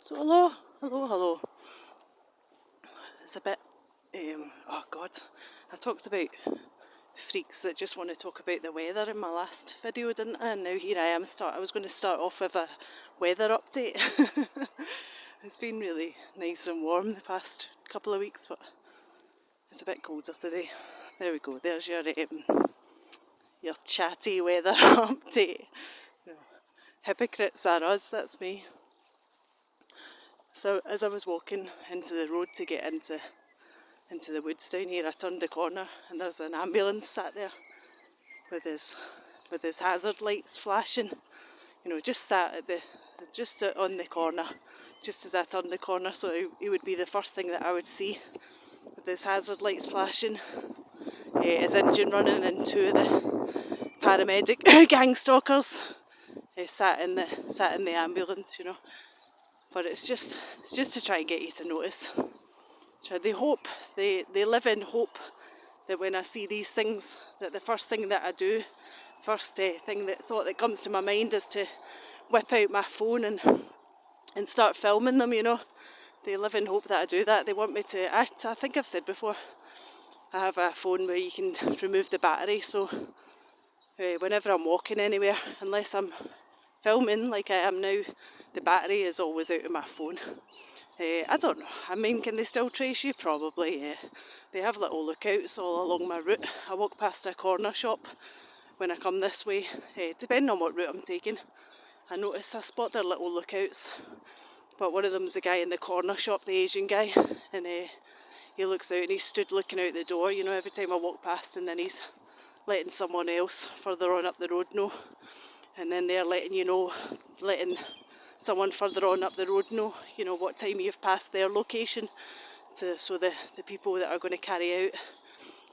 So hello. It's a bit, oh God, I talked about freaks that just want to talk about the weather in my last video, didn't I? And now here I am, I was going to start off with a weather update. It's been really nice and warm the past couple of weeks, but it's a bit colder today. There we go, there's your chatty weather update. Hypocrites are us, that's me. So as I was walking into the road to get into the woods down here, I turned the corner and there's an ambulance sat there with his hazard lights flashing. You know, just sat on the corner, just as I turned the corner, so he would be the first thing that I would see, with his hazard lights flashing, his engine running, and two of the paramedic gang stalkers sat in the ambulance, you know. But it's just to try and get you to notice. They live in hope that when I see these things, that the first thing that I do, thought that comes to my mind is to whip out my phone and start filming them, you know. They live in hope that I do that. They want me to, I think I've said before, I have a phone where you can remove the battery, so whenever I'm walking anywhere, unless I'm filming like I am now, the battery is always out of my phone. I don't know, I mean, can they still trace you? Probably, yeah. They have little lookouts all along my route. I walk past a corner shop when I come this way, depending on what route I'm taking. I spot their little lookouts, but one of them's the guy in the corner shop, the Asian guy, and he looks out and he's stood looking out the door, you know, every time I walk past, and then he's letting someone else further on up the road know, and then they're letting someone further on up the road know, you know, what time you've passed their location, so the people that are going to carry out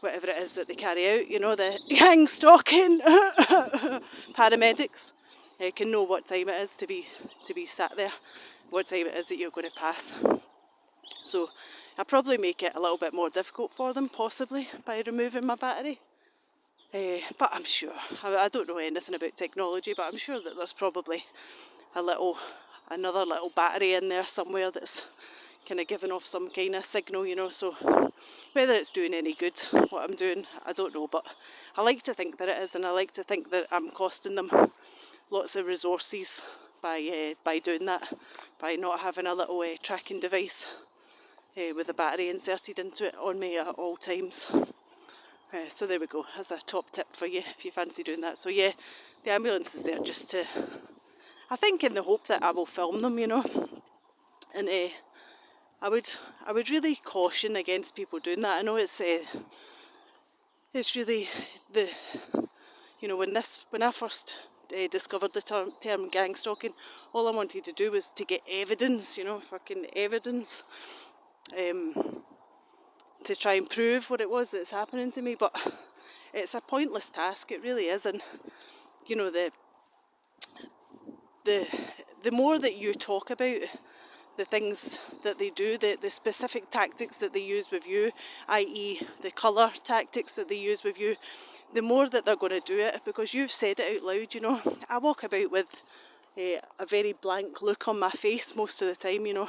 whatever it is that they carry out, you know, the gang stalking paramedics, can know what time it is to be sat there, what time it is that you're going to pass. So I probably make it a little bit more difficult for them, possibly, by removing my battery. But I'm sure, I don't know anything about technology, but I'm sure that there's probably another little battery in there somewhere that's kind of giving off some kind of signal, you know. So whether it's doing any good, what I'm doing, I don't know, but I like to think that it is, and I like to think that I'm costing them lots of resources by doing that, by not having a little tracking device with a battery inserted into it on me at all times. So there we go, that's a top tip for you if you fancy doing that. So yeah, the ambulance is there just to, I think, in the hope that I will film them, you know. And I would really caution against people doing that. I know it's really you know, when I first discovered the term gang stalking, all I wanted to do was to get evidence, you know, fucking evidence, to try and prove what it was that's happening to me. But it's a pointless task, it really is. And you know, the more that you talk about the things that they do, the specific tactics that they use with you, i.e. the colour tactics that they use with you, the more that they're going to do it, because you've said it out loud, you know. I walk about with a very blank look on my face most of the time, you know.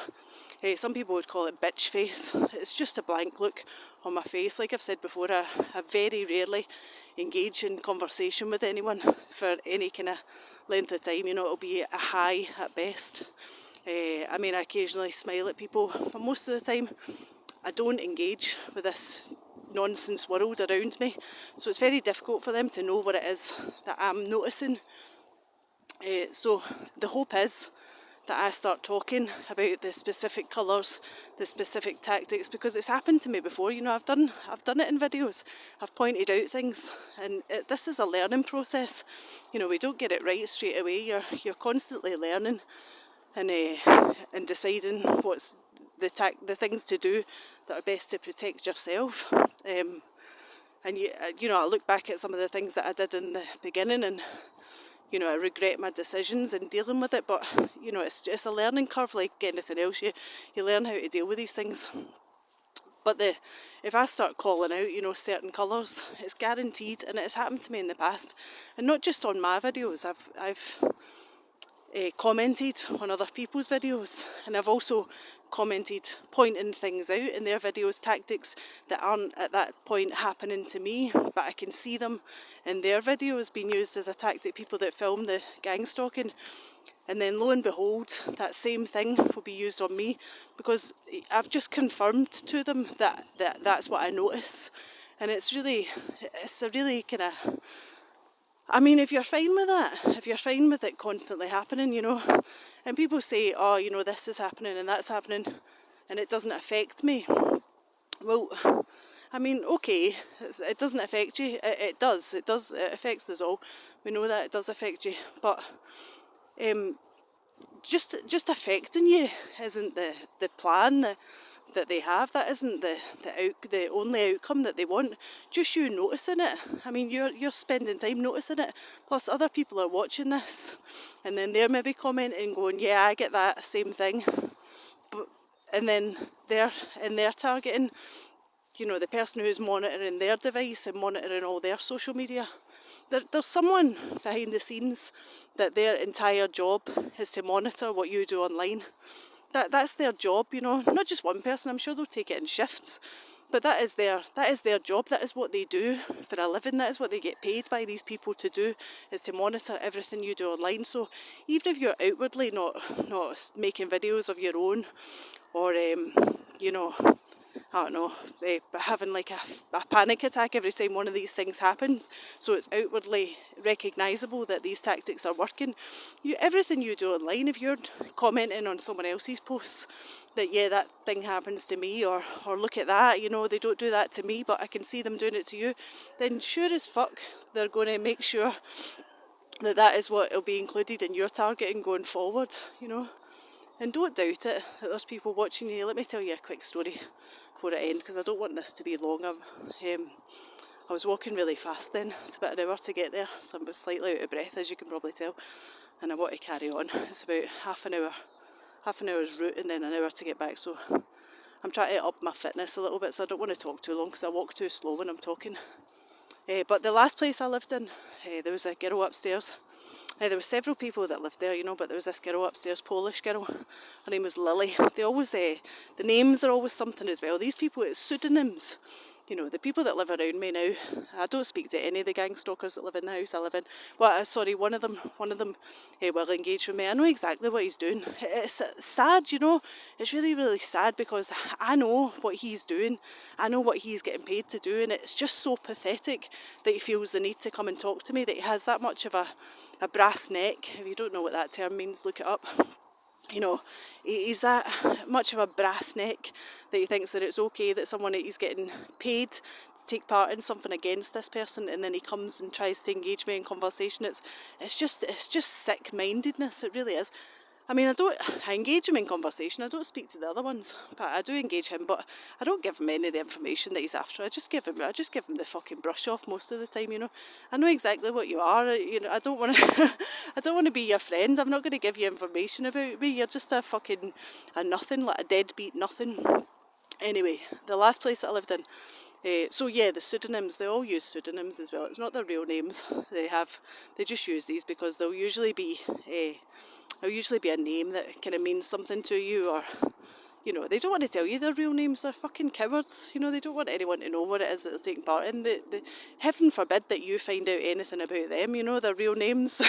Some people would call it bitch face. It's just a blank look on my face. Like I've said before, I very rarely engage in conversation with anyone for any kind of length of time, you know. It'll be a hi at best. I mean, I occasionally smile at people, but most of the time I don't engage with this nonsense world around me. So it's very difficult for them to know what it is that I'm noticing. So the hope is that I start talking about the specific colours, the specific tactics, because it's happened to me before. You know, I've done it in videos. I've pointed out things, and this is a learning process. You know, we don't get it right straight away. You're constantly learning and deciding what's the things to do that are best to protect yourself. And you know, I look back at some of the things that I did in the beginning, and you know, I regret my decisions in dealing with it. But you know, it's a learning curve like anything else. You learn how to deal with these things. But if I start calling out, you know, certain colours, it's guaranteed, and it's happened to me in the past, and not just on my videos. commented on other people's videos, and I've also commented pointing things out in their videos, tactics that aren't at that point happening to me, but I can see them in their videos being used as a tactic, people that film the gang stalking. And then lo and behold, that same thing will be used on me, because I've just confirmed to them that that's what I notice. And it's a really kind of, I mean, if you're fine with that, if you're fine with it constantly happening, you know, and people say, oh, you know, this is happening and that's happening and it doesn't affect me. Well, I mean, okay, it doesn't affect you. It does, it affects us all. We know that it does affect you, but just affecting you isn't the plan that they have. That isn't the only outcome that they want. Just you noticing it. I mean, you're spending time noticing it. Plus, other people are watching this, and then they're maybe commenting, going, "Yeah, I get that same thing," and then they're targeting, you know, the person who's monitoring their device and monitoring all their social media. There's someone behind the scenes that their entire job is to monitor what you do online. That's their job, you know. Not just one person. I'm sure they'll take it in shifts, but that is their job. That is what they do for a living. That is what they get paid by these people to do, is to monitor everything you do online. So even if you're outwardly not making videos of your own, or you know, I don't know, having like a panic attack every time one of these things happens, so it's outwardly recognisable that these tactics are working. Everything you do online, if you're commenting on someone else's posts that, yeah, that thing happens to me, or look at that, you know, they don't do that to me, but I can see them doing it to you, then sure as fuck they're going to make sure that is what will be included in your targeting going forward, you know. And don't doubt it, that there's people watching you. Let me tell you a quick story before it ends, because I don't want this to be long. I was walking really fast then. It's about an hour to get there, so I'm slightly out of breath, as you can probably tell. And I want to carry on. It's about half an hour's route and then an hour to get back. So I'm trying to up my fitness a little bit, so I don't want to talk too long, because I walk too slow when I'm talking. But the last place I lived in, there was a girl upstairs. There were several people that lived there, you know, but there was this girl upstairs, Polish girl. Her name was Lily. They always, the names are always something as well. These people, it's pseudonyms. You know, the people that live around me now, I don't speak to any of the gang stalkers that live in the house I live in. Well, sorry, one of them will engage with me. I know exactly what he's doing. It's sad, you know. It's really, really sad, because I know what he's doing. I know what he's getting paid to do, and it's just so pathetic that he feels the need to come and talk to me, that he has that much of a brass neck. If you don't know what that term means, look it up. You know, he's that much of a brass neck that he thinks that it's okay that he's getting paid to take part in something against this person, and then he comes and tries to engage me in conversation. It's just sick-mindedness. It really is. I mean, I engage him in conversation. I don't speak to the other ones, but I do engage him. But I don't give him any of the information that he's after. I just give him the fucking brush off most of the time. You know, I know exactly what you are. You know, I don't want to be your friend. I'm not going to give you information about me. You're just a nothing, like a deadbeat nothing. Anyway, the last place that I lived in. So yeah, the pseudonyms, they all use pseudonyms as well. It's not their real names. They just use these because there'll usually be a name that kind of means something to you, or, you know, they don't want to tell you their real names. They're fucking cowards. You know, they don't want anyone to know what it is that they're taking part in. Heaven forbid that you find out anything about them, you know, their real names.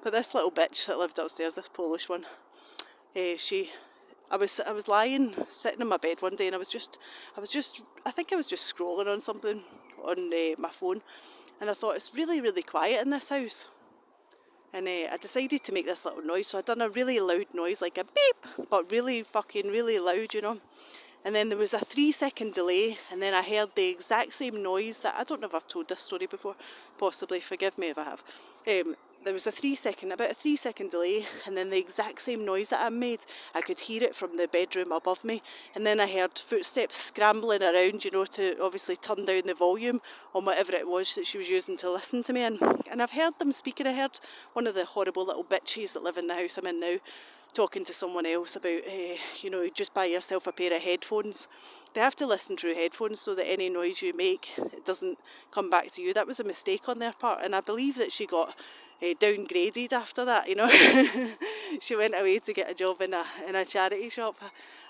But this little bitch that lived upstairs, this Polish one, I was lying, sitting in my bed one day, and I think I was just scrolling on something on my phone, and I thought, it's really, really quiet in this house. And I decided to make this little noise, so I'd done a really loud noise, like a beep, but really fucking really loud, you know. And then there was a 3-second delay, and then I heard the exact same noise that, I don't know if I've told this story before, possibly, forgive me if I have. There was about a 3-second delay, and then the exact same noise that I made, I could hear it from the bedroom above me, and then I heard footsteps scrambling around, you know, to obviously turn down the volume on whatever it was that she was using to listen to me, and I've heard them speaking. I heard one of the horrible little bitches that live in the house I'm in now talking to someone else about, you know, just buy yourself a pair of headphones. They have to listen through headphones so that any noise you make, it doesn't come back to you. That was a mistake on their part, and I believe that she got downgraded after that, you know. She went away to get a job in a charity shop,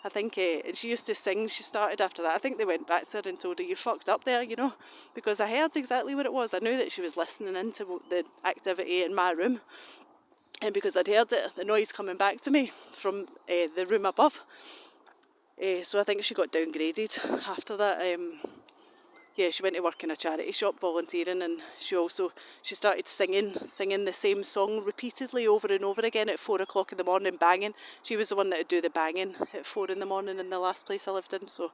I think, and she used to sing. She started after that. I think they went back to her and told her, you fucked up there, you know, because I heard exactly what it was. I knew that she was listening into the activity in my room, and because I'd heard it, the noise coming back to me from the room above. So I think she got downgraded after that. Yeah, she went to work in a charity shop volunteering, and she started singing the same song repeatedly over and over again at 4 o'clock in the morning, banging. She was the one that would do the banging at 4 in the morning in the last place I lived in. So,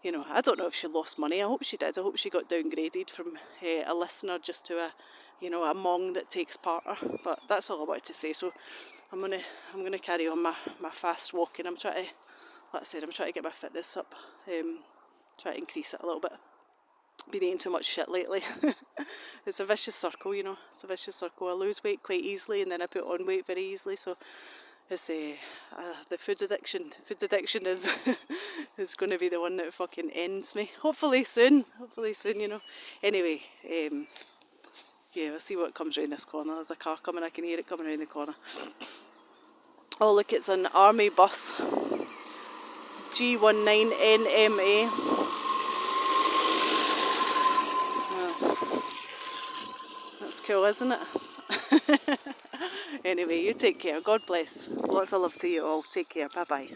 you know, I don't know if she lost money. I hope she did. I hope she got downgraded from a listener just to a mong that takes part her. But that's all I wanted to say. So I'm gonna carry on my fast walking. I'm trying to get my fitness up. Try to increase it a little bit. Been eating too much shit lately. It's a vicious circle, you know. It's a vicious circle. I lose weight quite easily and then I put on weight very easily. So it's the food addiction. Food addiction is is going to be the one that fucking ends me. Hopefully soon, you know. Anyway, yeah, we'll see what comes round this corner. There's a car coming. I can hear it coming around the corner. Oh look, it's an army bus. G19NMA. That's cool, isn't it? Anyway, you take care. God bless. Lots of love to you all. Take care. Bye-bye.